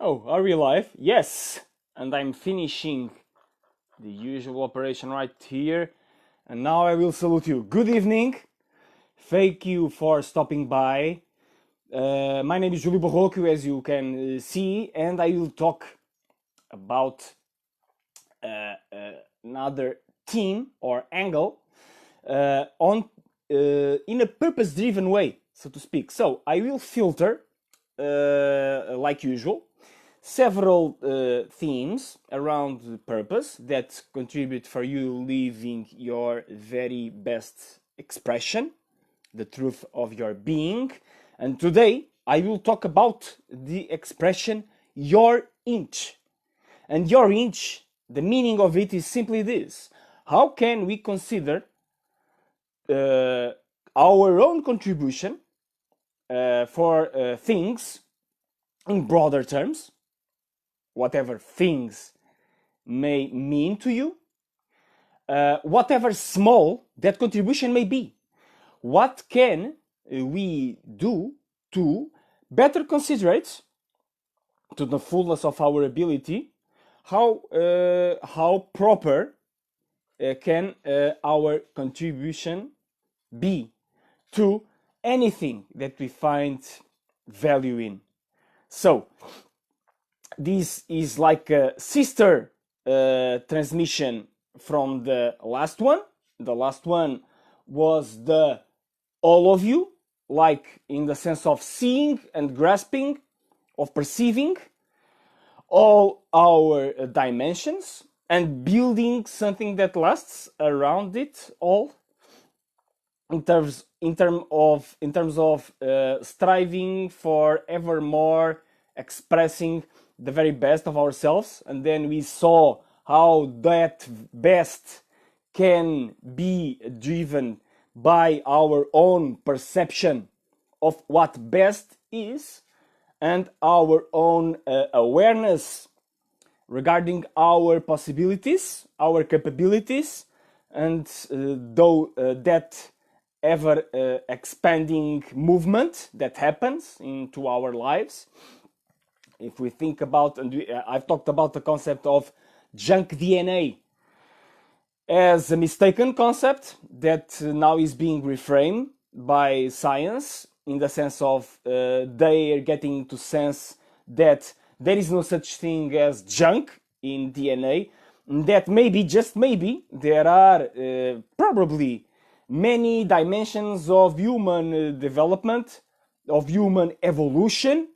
Oh, are we live? Yes! And I'm finishing the usual operation right here. And now I will salute you. Good evening. Thank you for stopping by. My name is Júlio Barroco, as you can see, and I will talk about another theme or angle on in a purpose-driven way, so to speak. So I will filter, like usual, several themes around the purpose that contribute for you living your very best expression, the truth of your being. And today I will talk about the expression your inch. And your inch, the meaning of it is simply this: how can we consider uh, our own contribution for things in broader terms, whatever things may mean to you, whatever small that contribution may be. What can we do to better considerate, to the fullness of our ability, how proper can our contribution be to anything that we find value in? So, this is like a sister transmission from the last one. The last one was the all of you, like in the sense of seeing and grasping, of perceiving all our dimensions and building something that lasts around it all in terms of striving for ever more expressing the very best of ourselves. And then we saw how that best can be driven by our own perception of what best is and our own awareness regarding our possibilities, our capabilities, and though that ever expanding movement that happens into our lives. If we think about, and I've talked about the concept of junk DNA as a mistaken concept that now is being reframed by science, in the sense of they are getting to sense that there is no such thing as junk in DNA, that maybe, just maybe, there are probably many dimensions of human development, of human evolution,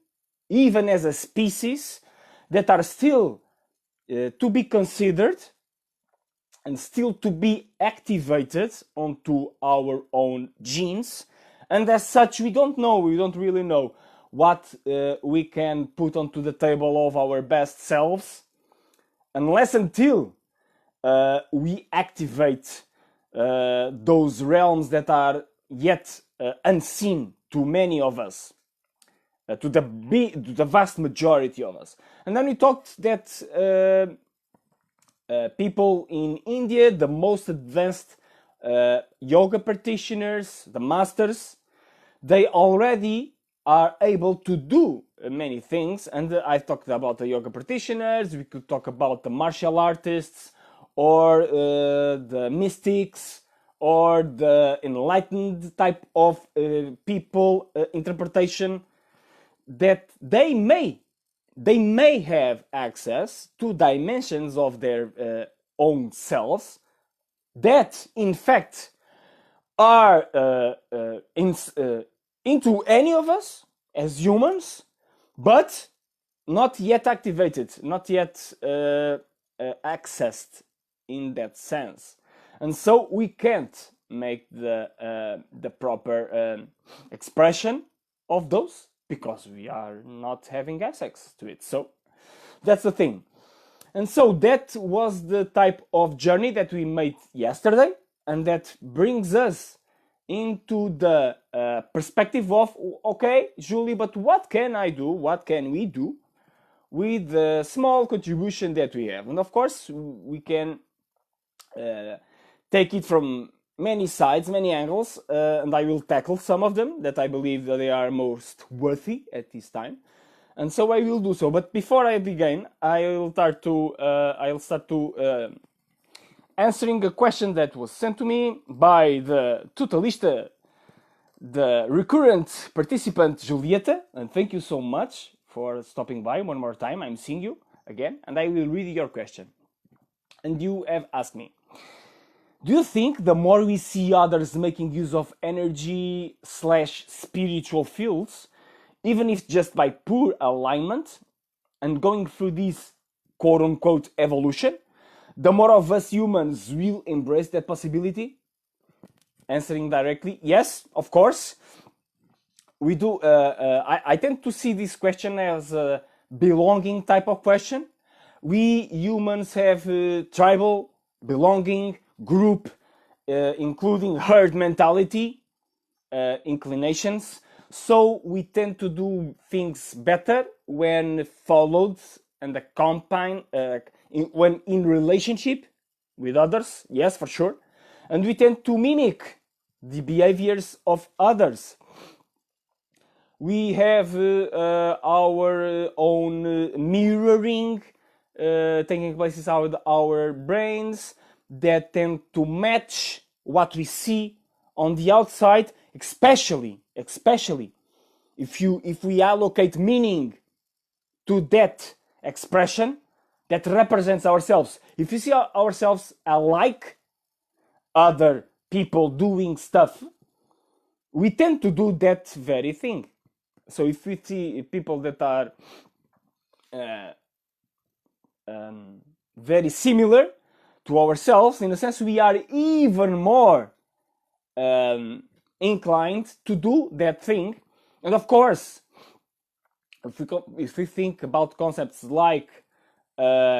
even as a species, that are still to be considered and still to be activated onto our own genes. And as such, we don't really know what we can put onto the table of our best selves unless until we activate those realms that are yet unseen to many of us, to the vast majority of us. And then we talked that people in India, the most advanced yoga practitioners, the masters, they already are able to do many things. And I've talked about the yoga practitioners, we could talk about the martial artists, or the mystics, or the enlightened type of people interpretation, that they may have access to dimensions of their own selves that in fact are into any of us as humans, but not yet activated, not yet accessed in that sense. And so we can't make the proper expression of those because we are not having access to it. So that's the thing. And so that was the type of journey that we made yesterday, and that brings us into the perspective of, okay, Julie, but what can I do? What can we do with the small contribution that we have? And of course, we can take it from many sides, many angles, and I will tackle some of them that I believe that they are most worthy at this time. and so I will do so. But before I begin, I'll start to answering a question that was sent to me by the tutalista, the recurrent participant Julieta, and thank you so much for stopping by one more time. I'm seeing you again, and I will read your question. And you have asked me, do you think the more we see others making use of energy slash spiritual fields, even if just by poor alignment, and going through this quote unquote evolution, the more of us humans will embrace that possibility? Answering directly, yes, of course. We do. I tend to see this question as a belonging type of question. We humans have tribal, belonging, group, including herd mentality, inclinations. So we tend to do things better when followed and accompanied, when in relationship with others. Yes, for sure. And we tend to mimic the behaviors of others. We have our own mirroring taking place inside our brains that tend to match what we see on the outside, especially if we allocate meaning to that expression that represents ourselves. If we see ourselves alike other people doing stuff, we tend to do that very thing. So if we see people that are very similar to ourselves, in a sense, we are even more inclined to do that thing. And of course, if we think about concepts like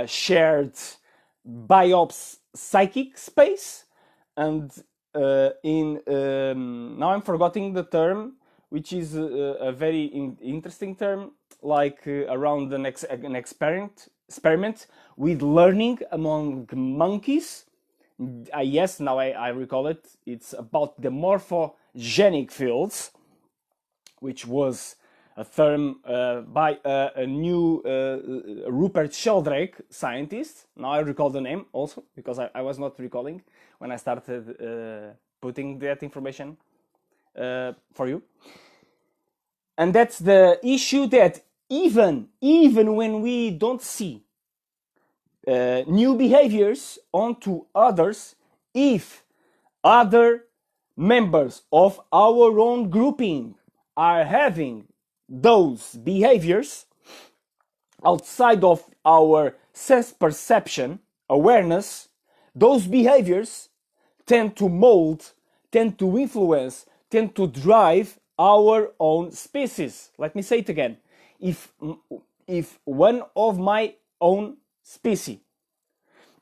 shared biops psychic space, and now I'm forgetting the term, which is a very interesting term, like around an experiment with learning among monkeys. Yes, now I recall it. It's about the morphogenic fields, which was a term by a new Rupert Sheldrake scientist. Now I recall the name also, because I was not recalling when I started putting that information for you. And that's the issue, that even when we don't see new behaviors onto others, if other members of our own grouping are having those behaviors outside of our sense perception awareness, those behaviors tend to mold, tend to influence, tend to drive our own species. Let me say it again. If one of my own species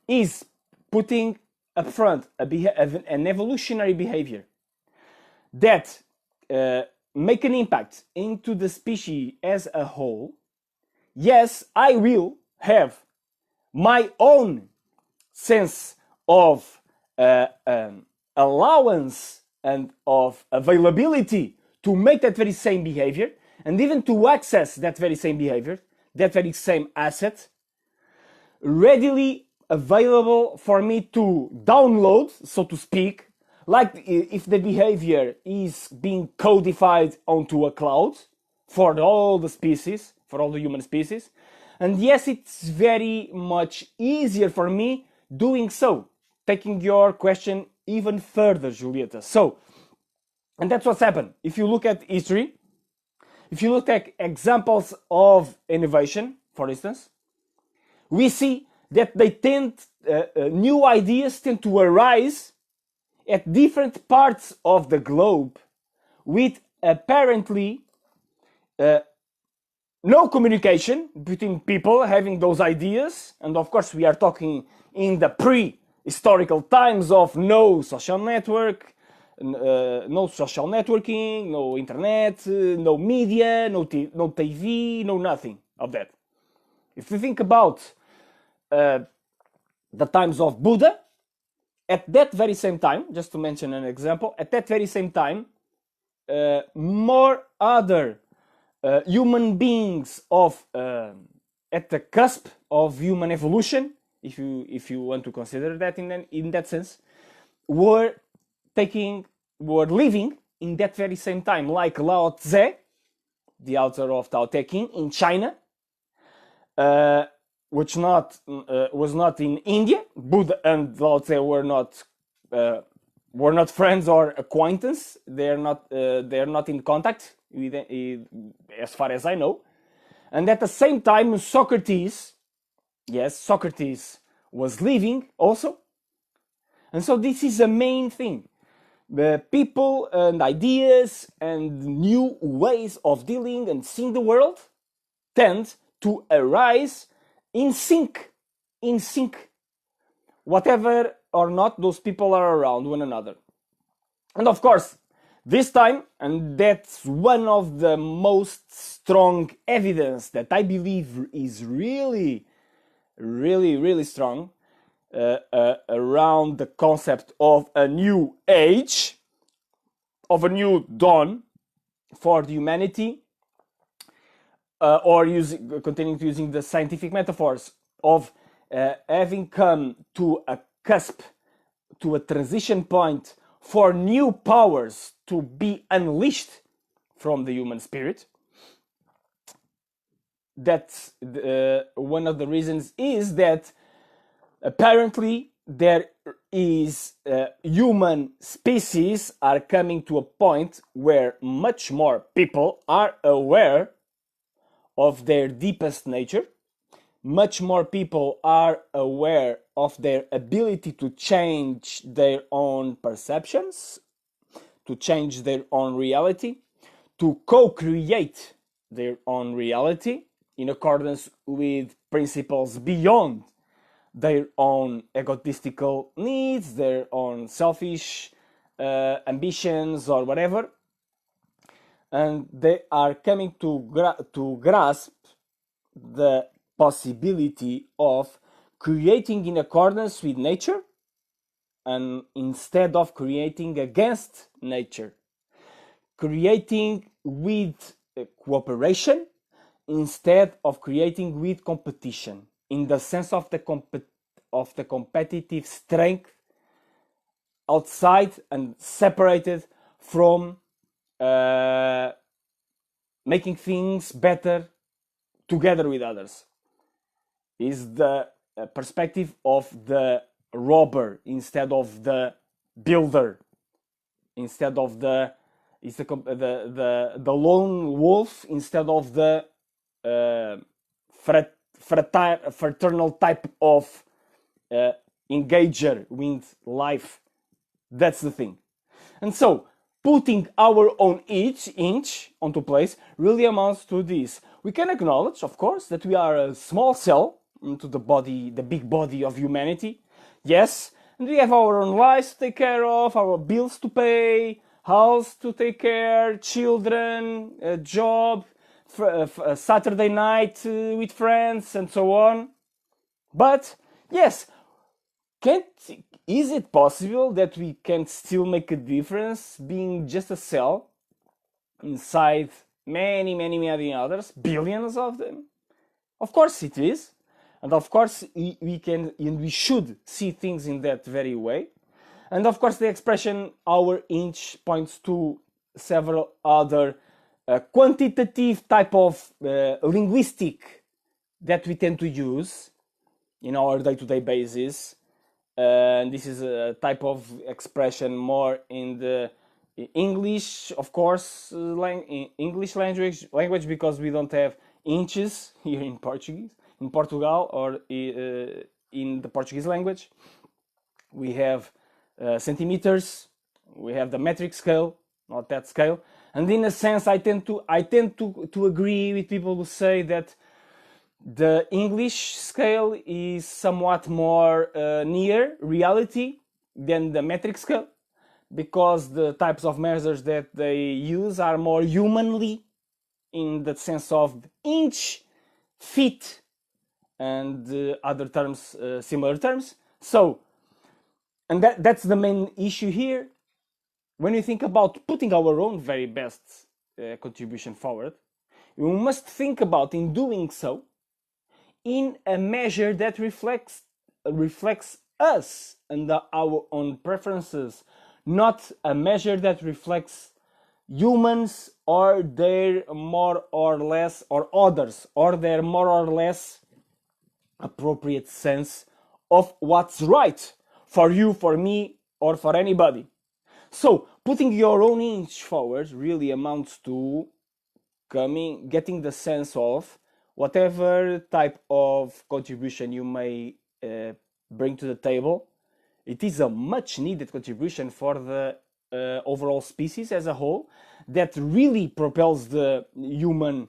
is putting up front an evolutionary behavior that make an impact into the species as a whole, yes, I will have my own sense of allowance and of availability to make that very same behavior, and even to access that very same behavior, that very same asset, readily available for me to download, so to speak, like if the behavior is being codified onto a cloud for all the species, for all the human species. And yes, it's very much easier for me doing so, taking your question even further, Julieta. So, and that's what's happened. If you look at history, if you look at examples of innovation, for instance, we see that they new ideas tend to arise at different parts of the globe with apparently no communication between people having those ideas. And of course, we are talking in the pre-historical times of no social network, no social networking, no internet, no media, no TV, no nothing of that. If you think about the times of Buddha, at that very same time, just to mention an example, at that very same time, more other human beings of at the cusp of human evolution, if you want to consider that in that sense, were were living in that very same time, like Lao Tse, the author of Tao Te Ching, in China, which was not in India. Buddha and Lao Tse were not friends or acquaintance. They are not in contact with, as far as I know. And at the same time, Socrates, yes, Socrates was living also. And so this is a main thing. The people and ideas and new ways of dealing and seeing the world tend to arise in sync, whatever or not those people are around one another. And of course, this time, and that's one of the most strong evidence that I believe is really, really, really strong around the concept of a new age, of a new dawn for the humanity, or continuing to using the scientific metaphors of having come to a cusp, to a transition point for new powers to be unleashed from the human spirit. That's one of the reasons is that apparently there is human species are coming to a point where much more people are aware of their deepest nature. Much more people are aware of their ability to change their own perceptions, to change their own reality, to co-create their own reality in accordance with principles beyond their own egotistical needs, their own selfish ambitions or whatever. And they are coming to grasp the possibility of creating in accordance with nature and instead of creating against nature, creating with cooperation instead of creating with competition, in the sense of the competitive strength outside and separated from making things better together with others. Is the perspective of the robber instead of the builder, instead of the lone wolf instead of the fraternal type of engager with life. That's the thing. And so putting our own inch onto place really amounts to this. We can acknowledge, of course, that we are a small cell into the body, the big body of humanity. Yes, and we have our own lives to take care of, our bills to pay, house to take care, children, a job, a Saturday night with friends, and so on. But yes, is it possible that we can still make a difference being just a cell inside many, many, many others, billions of them? Of course it is. And of course we can and we should see things in that very way. And of course the expression our inch points to several other quantitative type of linguistic that we tend to use in our day-to-day basis. And this is a type of expression more in the English, of course, English language, because we don't have inches here in Portugal, or in the Portuguese language. We have centimeters, we have the metric scale, not that scale. And in a sense, I tend to agree with people who say that the English scale is somewhat more near reality than the metric scale, because the types of measures that they use are more humanly, in the sense of inch, feet, and other terms, similar terms. So, and that's the main issue here. When we think about putting our own very best contribution forward, We must think about in doing so in a measure that reflects us and our own preferences, not a measure that reflects humans or their more or less or others or their more or less appropriate sense of what's right for you, for me, or for anybody. So putting your own inch forward really amounts to getting the sense of whatever type of contribution you may bring to the table. It is a much needed contribution for the overall species as a whole that really propels the human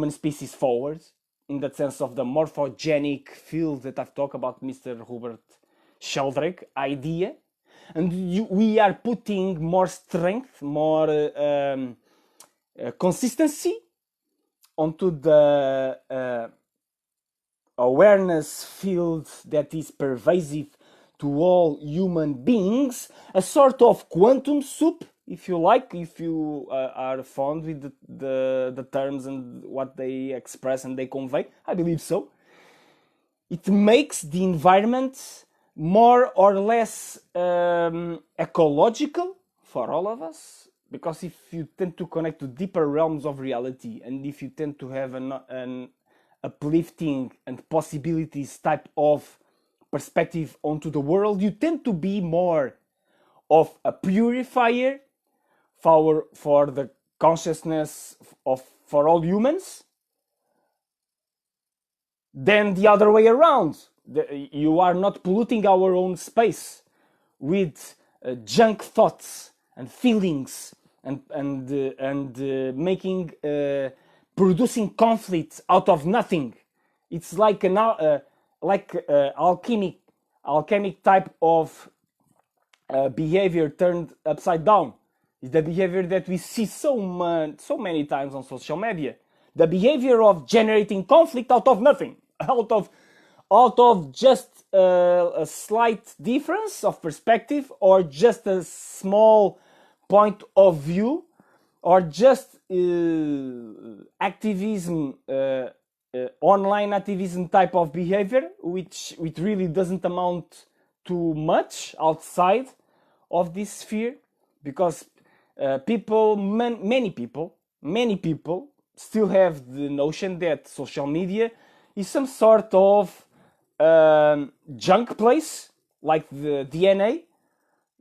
species forward in that sense of the morphogenic field that I've talked about, Mr. Hubert Sheldrake idea. And we are putting more strength, more consistency onto the awareness field that is pervasive to all human beings, a sort of quantum soup, if you like, if you are fond with the terms and what they express and they convey. I believe so. It makes the environment more or less ecological for all of us, because if you tend to connect to deeper realms of reality, and if you tend to have an uplifting and possibilities type of perspective onto the world, you tend to be more of a purifier for the consciousness of for all humans than the other way around. You are not polluting our own space with junk thoughts and feelings and making producing conflict out of nothing. It's like an alchemic type of behavior turned upside down. It's the behavior that we see so many times on social media. The behavior of generating conflict out of nothing, out of just a slight difference of perspective, or just a small point of view, or just activism, online activism type of behavior, which really doesn't amount to much outside of this sphere, because many people still have the notion that social media is some sort of junk place, like the DNA.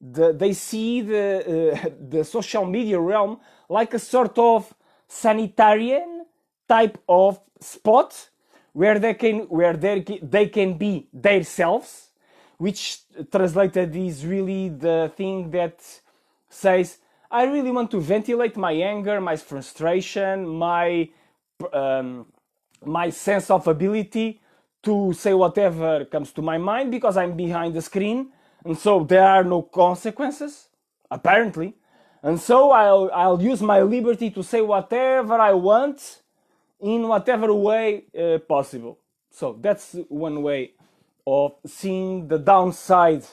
They see the social media realm like a sort of sanitarian type of spot where they can be themselves, which translated is really the thing that says, I really want to ventilate my anger, my frustration, my sense of ability to say whatever comes to my mind because I'm behind the screen, and so there are no consequences, apparently. And so I'll use my liberty to say whatever I want in whatever way possible. So that's one way of seeing the downside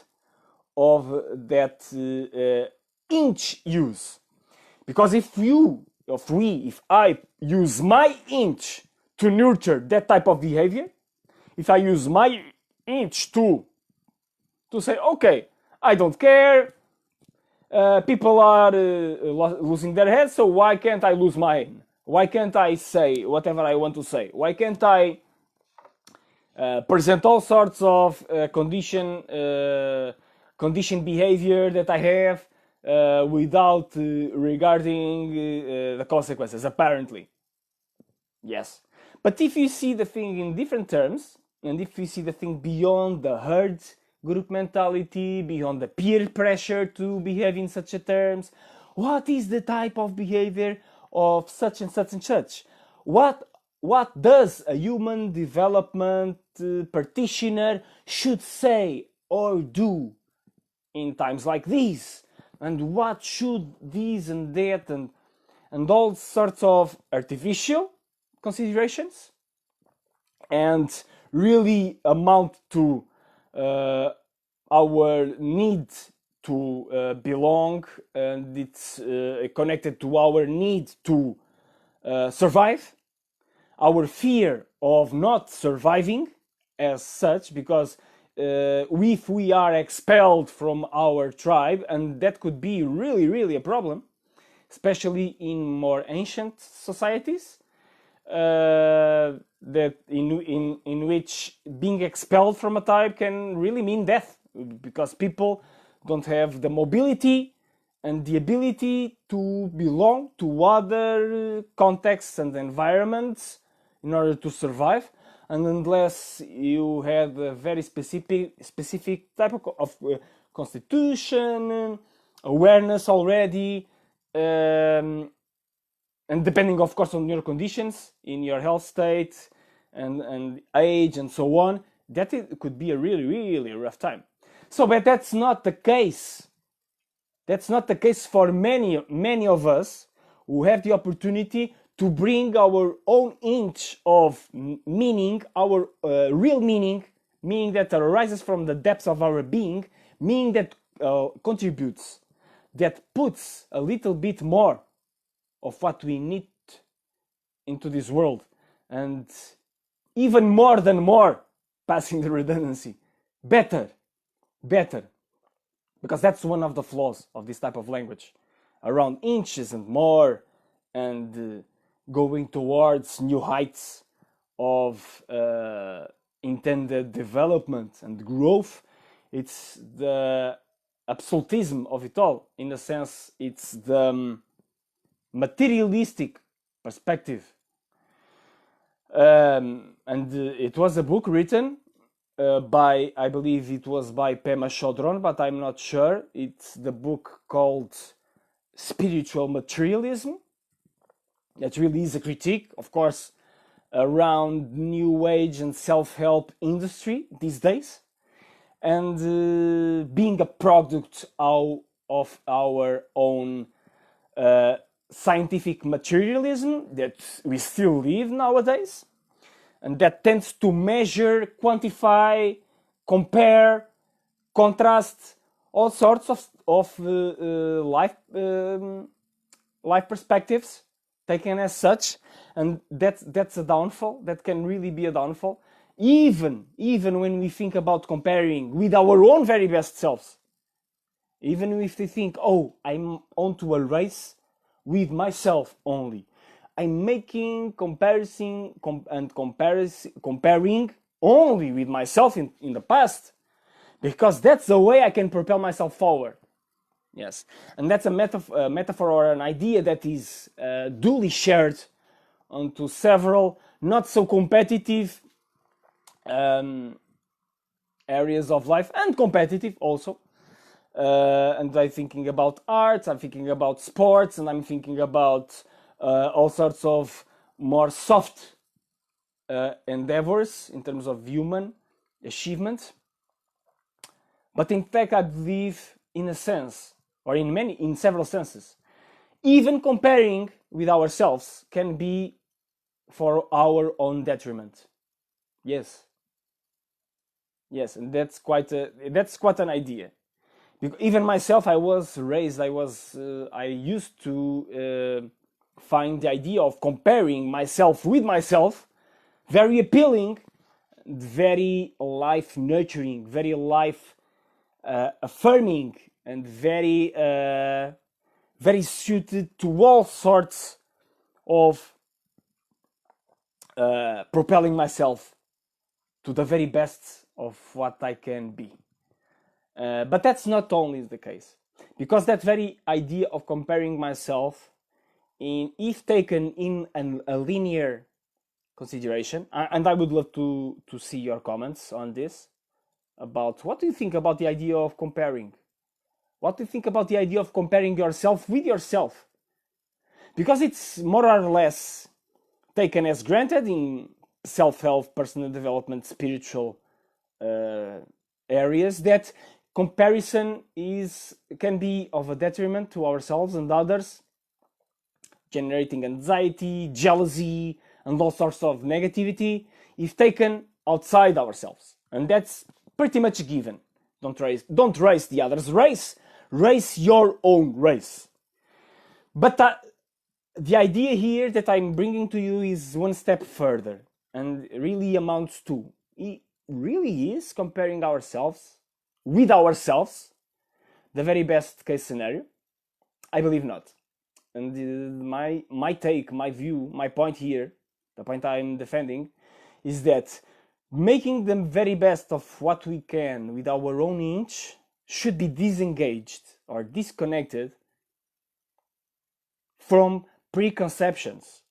of that inch use. Because if I use my inch to nurture that type of behavior, if I use my inch to say, okay, I don't care, people are losing their heads, so why can't I lose mine? Why can't I say whatever I want to say? Why can't I present all sorts of conditioned behavior that I have without regarding the consequences, apparently? Yes. But if you see the thing in different terms, and if you see the thing beyond the herd group mentality, beyond the peer pressure to behave in such a terms, what is the type of behavior of such and such and such? What does a human development practitioner should say or do in times like these? And what should this and that and all sorts of artificial considerations and really amount to our need to belong, and it's connected to our need to survive our fear of not surviving as such, because if we are expelled from our tribe, and that could be really, really a problem, especially in more ancient societies, that in which being expelled from a tribe can really mean death, because people don't have the mobility and the ability to belong to other contexts and environments in order to survive. And unless you have a very specific type of constitution, awareness already, and depending, of course, on your conditions in your health state and age and so on, that it could be a really, really rough time. So, but that's not the case. That's not the case for many of us who have the opportunity to bring our own inch of meaning, our real meaning that arises from the depths of our being, meaning that contributes, that puts a little bit more of what we need into this world, and even more than more, passing the redundancy, better, because that's one of the flaws of this type of language, around inches and more, and going towards new heights of intended development and growth. It's the absolutism of it all. In a sense, it's the materialistic perspective. And it was a book written by, I believe it was by Pema Chodron, but I'm not sure. It's the book called Spiritual Materialism. That really is a critique, of course, around new age and self-help industry these days, and being a product of our own scientific materialism that we still live nowadays, and that tends to measure, quantify, compare, contrast all sorts of life perspectives taken as such, and that's a downfall. That can really be a downfall, even when we think about comparing with our own very best selves. Even if we think, oh, I'm onto a race with myself only, I'm making comparing only with myself in the past, because that's the way I can propel myself forward. Yes, and that's a metaphor or an idea that is duly shared onto several not so competitive areas of life, and competitive also. And I'm thinking about arts, I'm thinking about sports, and I'm thinking about all sorts of more soft endeavors in terms of human achievement. But in fact, I believe, in a sense, or in several senses, even comparing with ourselves can be for our own detriment. Yes, and that's quite an idea. Because even myself, I used to find the idea of comparing myself with myself very appealing, very life nurturing, very life affirming, and very suited to all sorts of propelling myself to the very best of what I can be. But that's not only the case, because that very idea of comparing myself, if taken in a linear consideration, and I would love to see your comments on this, about what do you think about the idea of comparing? What do you think about the idea of comparing yourself with yourself? Because it's more or less taken as granted in self-help, personal development, spiritual areas, that comparison can be of a detriment to ourselves and others, generating anxiety, jealousy, and all sorts of negativity if taken outside ourselves. And that's pretty much a given. Don't race the others' race. Race your own race. But The idea here that I'm bringing to you is one step further and really amounts to, it really is comparing ourselves with ourselves the very best case scenario? I believe not. And my take, my view, my point here, the point I'm defending, is that making the very best of what we can with our own inch should be disengaged or disconnected from preconceptions,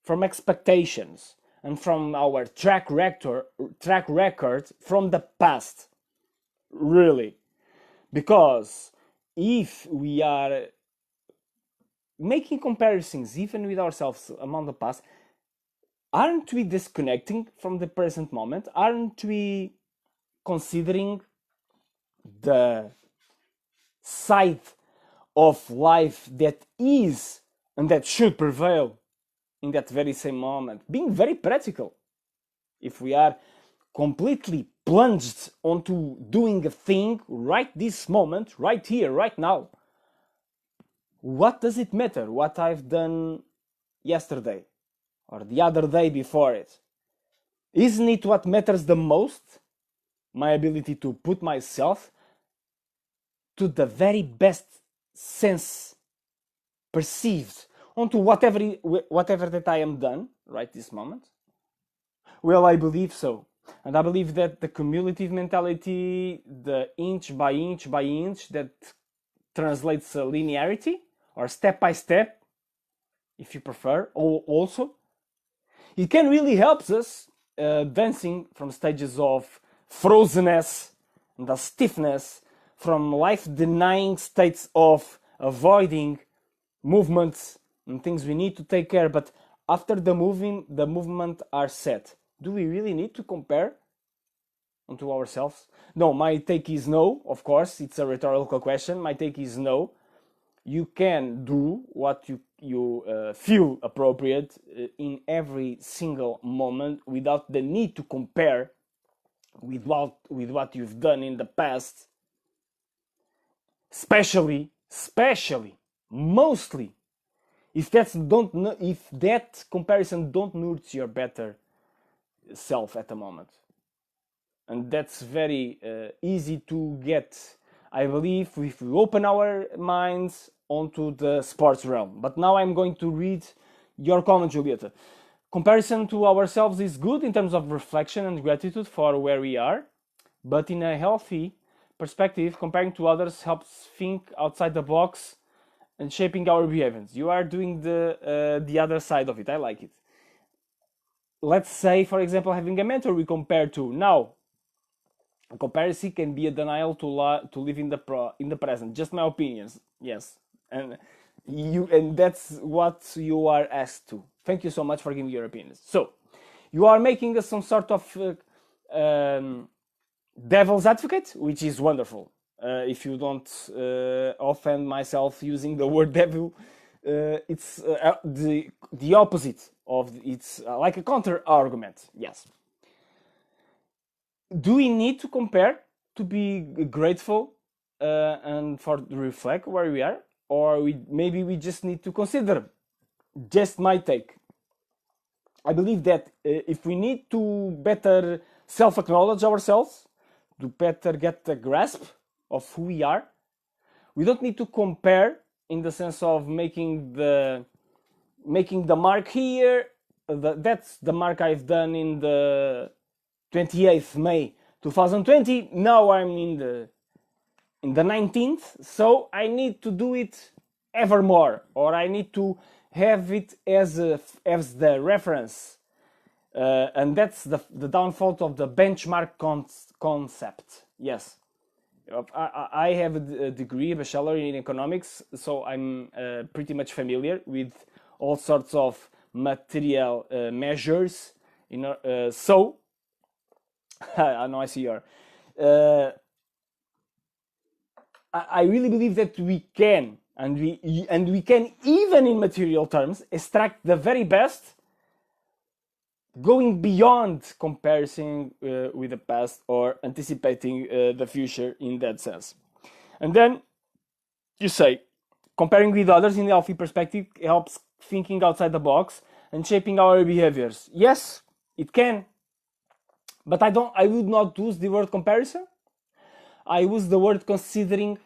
from expectations, and from our track record from the past. Really. Because if we are making comparisons even with ourselves among the past, aren't we disconnecting from the present moment? Aren't we considering the side of life that is and that should prevail in that very same moment? Being very practical. If we are completely plunged onto doing a thing right this moment, right here, right now, what does it matter what I've done yesterday or the other day before it? Isn't it what matters the most? My ability to put myself to the very best sense perceived onto whatever that I am done right this moment? Well, I believe so. And I believe that the cumulative mentality, the inch by inch by inch, that translates linearity or step by step, if you prefer, also, it can really help us dancing from stages of frozenness and stiffness, from life-denying states of avoiding movements and things we need to take care. But after the movement are set, do we really need to compare onto ourselves? No, my take is no. Of course, it's a rhetorical question. My take is no. You can do what you feel appropriate in every single moment without the need to compare with what you've done in the past, especially mostly if that comparison don't nurture your better self at the moment. And that's very easy to get, I believe, if we open our minds onto the sports realm. But now I'm going to read your comment, Julieta. Comparison to ourselves is good in terms of reflection and gratitude for where we are, but in a healthy perspective, comparing to others helps think outside the box and shaping our behaviors. You are doing the other side of it. I like it. Let's say, for example, having a mentor we compare to. Now, a comparison can be a denial to live in the present. Just my opinions, yes, and that's what you are asked to. Thank you so much for giving your opinions. So, you are making some sort of devil's advocate, which is wonderful. If you don't offend myself using the word devil, it's the opposite of it's like a counter argument. Yes. Do we need to compare to be grateful and for reflect where we are, or maybe we just need to consider? Just my take. I believe that if we need to better self-acknowledge ourselves, to better get a grasp of who we are, we don't need to compare in the sense of making the mark here. That's the mark I've done in the 28th May 2020. Now I'm in the 19th, so I need to do it ever more, or I need to have it as the reference, and that's the downfall of the benchmark concept. Yes, I have a degree, a bachelor in economics, so I'm pretty much familiar with all sorts of material measures. So I know I see your. I really believe that we can, and we can, even in material terms, extract the very best, going beyond comparison with the past or anticipating the future in that sense. And then you say, comparing with others in a healthy perspective helps thinking outside the box and shaping our behaviors? Yes, it can. But I would not use the word comparison. I use the word considering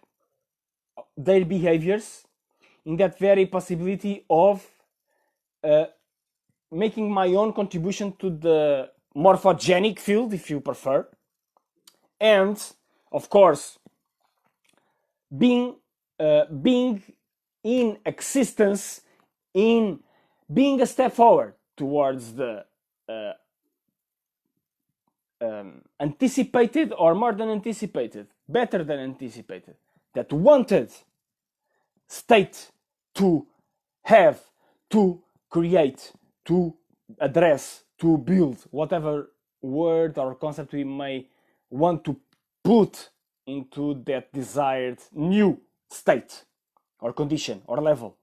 their behaviors in that very possibility of making my own contribution to the morphogenic field, if you prefer, and of course being in existence, in being a step forward towards the anticipated, or more than anticipated, better than anticipated, that wanted state to have, to create, to address, to build, whatever word or concept we may want to put into that desired new state or condition or level.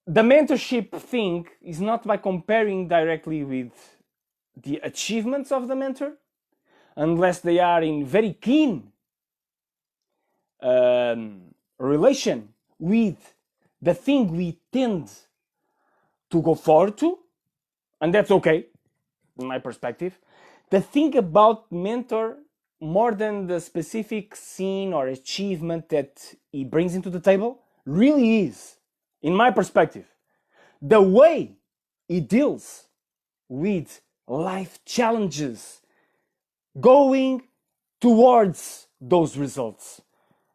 The mentorship thing is not by comparing directly with the achievements of the mentor, unless they are in very keen relation with the thing we tend to go forward to, and that's okay, in my perspective. The thing about mentor, more than the specific scene or achievement that he brings into the table, really is, in my perspective, the way he deals with life challenges going towards those results.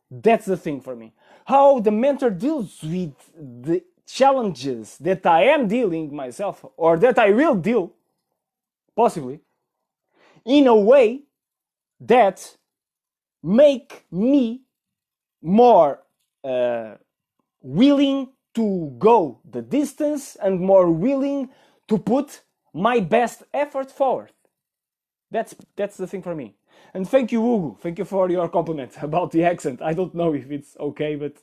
That's the thing for me. How the mentor deals with the challenges that I am dealing myself, or that I will deal, possibly, in a way that make me more willing to go the distance and more willing to put my best effort forward. That's the thing for me. And thank you, Hugo. Thank you for your compliment about the accent. I don't know if it's okay, but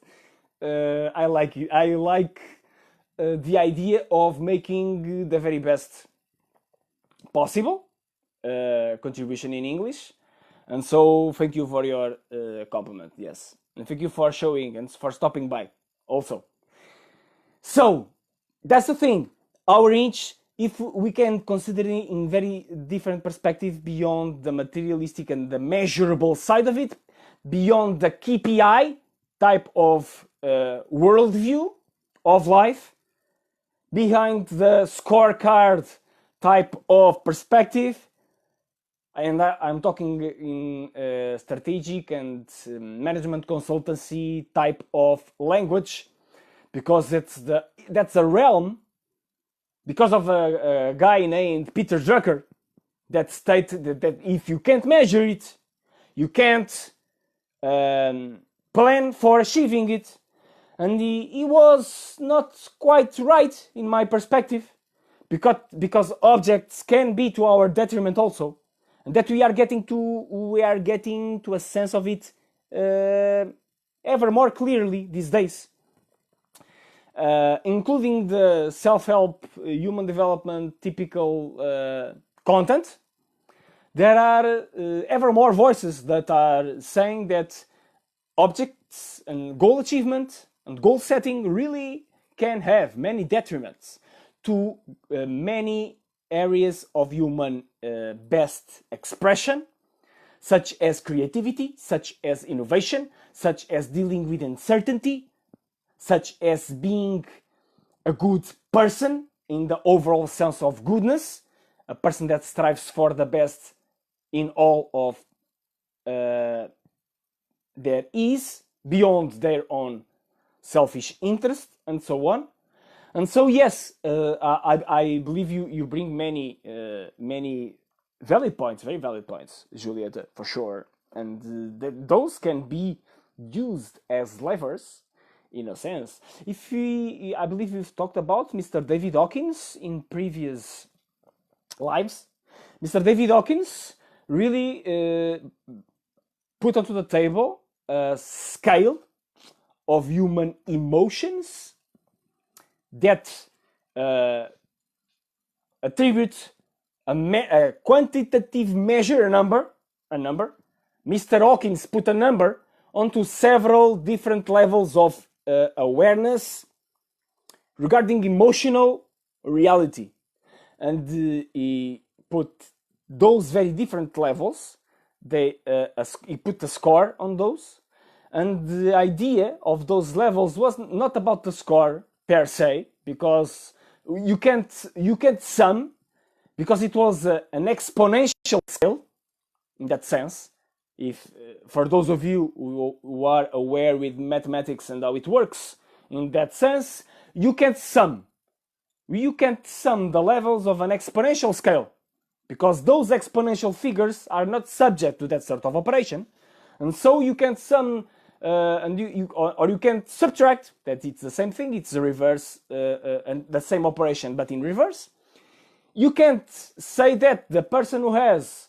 I like it. I like the idea of making the very best possible contribution in English. And so thank you for your compliment. Yes. And thank you for showing and for stopping by also. So that's the thing. Our reach, if we can consider it in very different perspective beyond the materialistic and the measurable side of it, beyond the KPI type of worldview of life, behind the scorecard type of perspective, and I'm talking in strategic and management consultancy type of language, because that's a realm, because of a guy named Peter Drucker that stated that if you can't measure it, you can't plan for achieving it. And he was not quite right in my perspective, because objects can be to our detriment also, and that we are getting to a sense of it ever more clearly these days. Including the self-help, human development typical content, there are ever more voices that are saying that objects and goal achievement and goal setting really can have many detriments to many areas of human best expression, such as creativity, such as innovation, such as dealing with uncertainty, such as being a good person in the overall sense of goodness, a person that strives for the best in all of there is, beyond their own selfish interest, and so on. And so yes, I believe you bring many valid points, very valid points, Julieta, for sure. And those can be used as levers, in a sense. I believe we've talked about Mr. David Hawkins in previous lives. Mr. David Hawkins really put onto the table a scale of human emotions that attribute a quantitative measure, a number. Mr. Hawkins put a number onto several different levels of awareness regarding emotional reality. And he put those very different levels. He put a score on those. And the idea of those levels was not about the score per se, because you can't sum, because it was an exponential scale in that sense. If for those of you who are aware with mathematics and how it works in that sense, you can't sum the levels of an exponential scale, because those exponential figures are not subject to that sort of operation, and so you can sum and you can subtract. That it's the same thing. It's the reverse and the same operation, but in reverse. You can't say that the person who has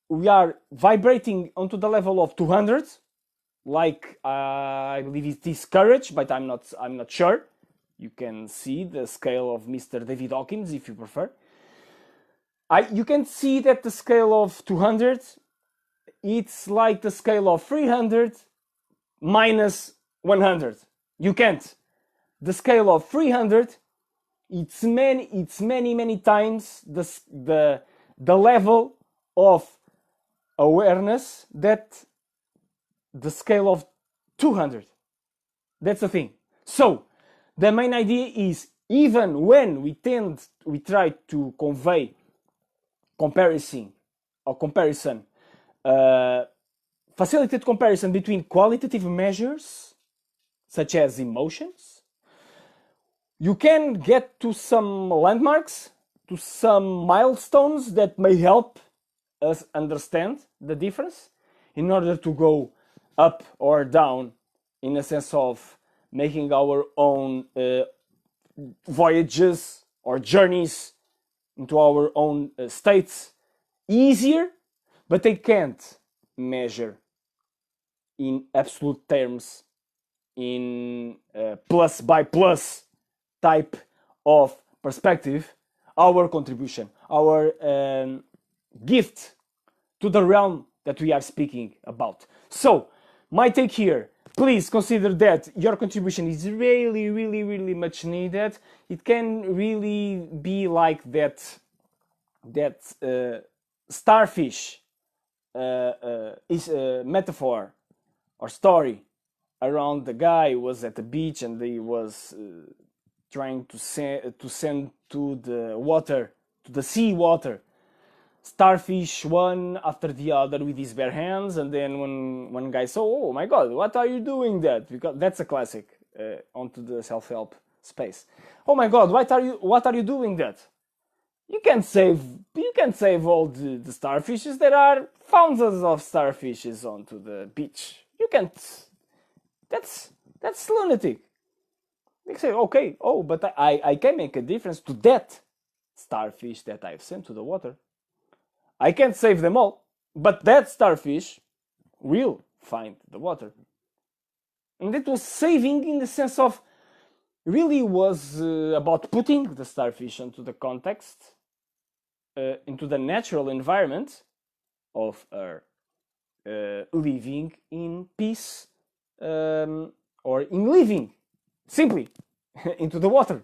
we are vibrating onto the level of 200, like I believe it is courage, but I'm not sure. You can see the scale of Mr. David Hawkins if you prefer. You can see that the scale of 200, it's like the scale of 300 minus 100. You can't. The scale of 300, it's many times the level of awareness that the scale of 200. That's the thing. So the main idea is, even when we try to convey comparison, facilitated comparison between qualitative measures such as emotions, you can get to some landmarks, to some milestones that may help us understand the difference in order to go up or down in a sense of making our own voyages or journeys into our own states easier, but they can't measure in absolute terms, in plus by plus type of perspective, our contribution, our gift to the realm that we are speaking about. So, my take here, please consider that your contribution is really much needed. It can really be like that starfish is a metaphor or story around the guy who was at the beach and he was trying to send to the water, to the sea water, starfish one after the other with his bare hands, and then when one guy saw, oh my god, what are you doing that? Because that's a classic onto the self-help space. Oh my god, what are you doing that? You can't save all the starfishes. There are thousands of starfishes onto the beach. You can't. That's lunatic. They say, okay, oh, but I can make a difference to that starfish that I've sent to the water. I can't save them all, but that starfish will find the water. And it was saving in the sense of really was about putting the starfish into the context, into the natural environment of her living in peace, or in living simply into the water.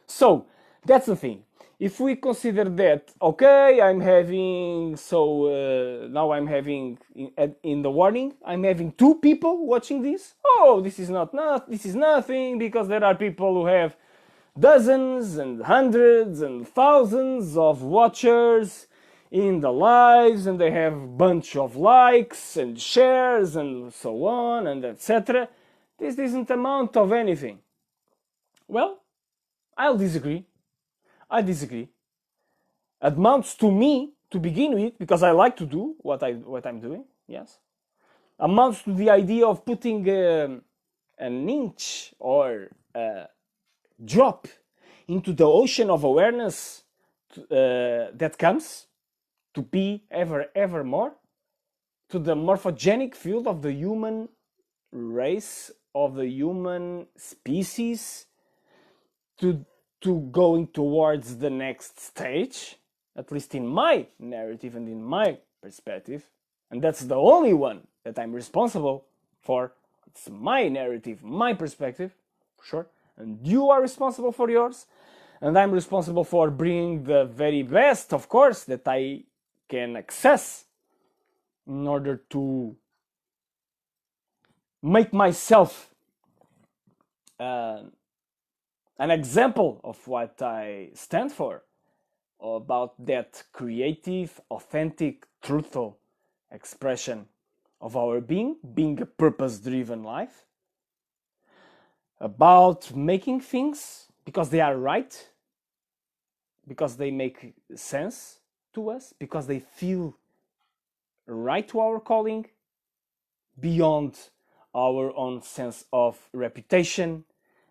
So that's the thing. If we consider that, okay, I'm having, so now I'm having, in the warning, I'm having 2 people watching this. Oh, this is nothing, because there are people who have dozens and hundreds and thousands of watchers in the lives, and they have a bunch of likes and shares and so on and etc. This doesn't amount of anything. Well, I disagree. Amounts to me, to begin with, because I like to do what I'm doing, yes. Amounts to the idea of putting an inch or a drop into the ocean of awareness that comes to be ever more to the morphogenic field of the human race, of the human species, to going towards the next stage, at least in my narrative and in my perspective, and that's the only one that I'm responsible for It's my narrative, my perspective, for sure. And you are responsible for yours. And I'm responsible for bringing the very best, of course, that I can access in order to make myself an example of what I stand for, about that creative, authentic, truthful expression of our being a purpose-driven life, about making things because they are right, because they make sense to us, because they feel right to our calling, beyond our own sense of reputation,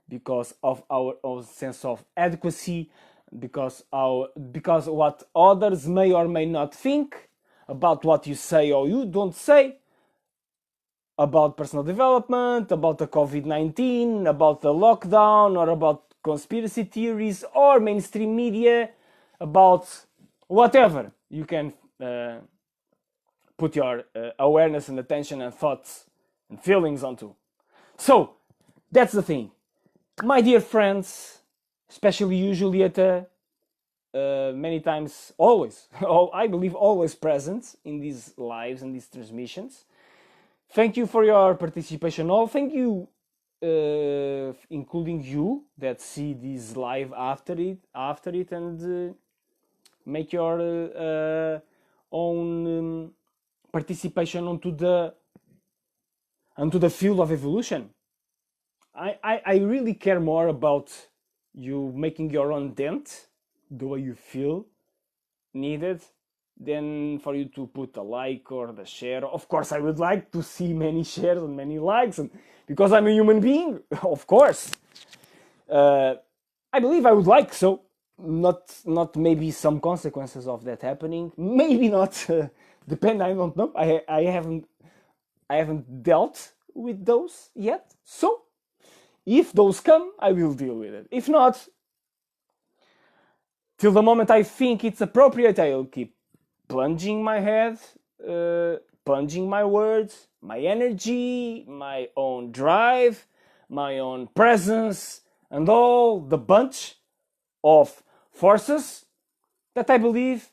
because of our own sense of adequacy, because what others may or may not think about what you say or you don't say, about personal development, about the COVID-19, about the lockdown, or about conspiracy theories or mainstream media, about whatever you can put your awareness and attention and thoughts and feelings onto. So, that's the thing. My dear friends, especially you, Julieta, many times, always, I believe always present in these lives and these transmissions. Thank you for your participation. All thank you, including you that see this live after it, and make your own participation onto the field of evolution. I really care more about you making your own dent the way you feel needed than for you to put a like or the share. Of course, I would like to see many shares and many likes, and because I'm a human being, of course. I believe I would like so. Not maybe some consequences of that happening. Maybe not. Depend. I don't know. I haven't dealt with those yet. So if those come, I will deal with it. If not, till the moment I think it's appropriate, I'll keep plunging my head, plunging my words, my energy, my own drive, my own presence, and all the bunch of forces that I believe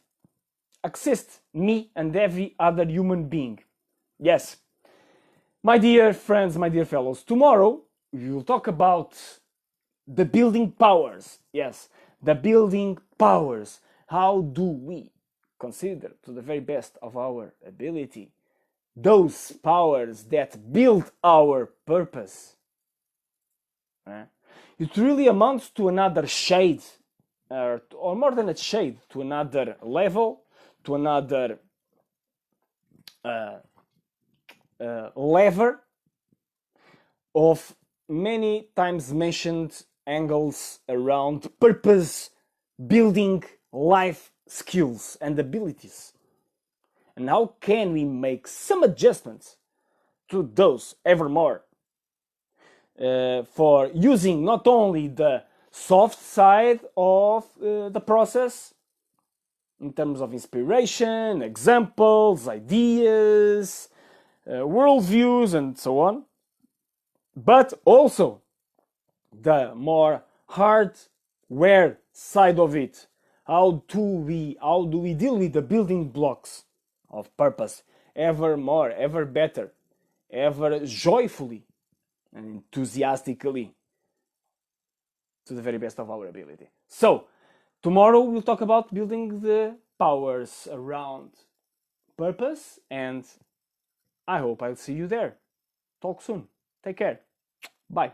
exist, me and every other human being. Yes, my dear friends, my dear fellows, tomorrow we will talk about the building powers. Yes, the building powers. How do we consider, to the very best of our ability, those powers that build our purpose? It really amounts to another shade, or more than a shade, to another level, to another lever of many times mentioned angles around purpose building life skills and abilities. And how can we make some adjustments to those ever more for using not only the soft side of the process in terms of inspiration, examples, ideas, worldviews, and so on, but also the more hardware side of it. How do we deal with the building blocks of purpose ever more, ever better, ever joyfully and enthusiastically, to the very best of our ability? So, tomorrow we'll talk about building the powers around purpose, and I hope I'll see you there. Talk soon. Take care. Bye.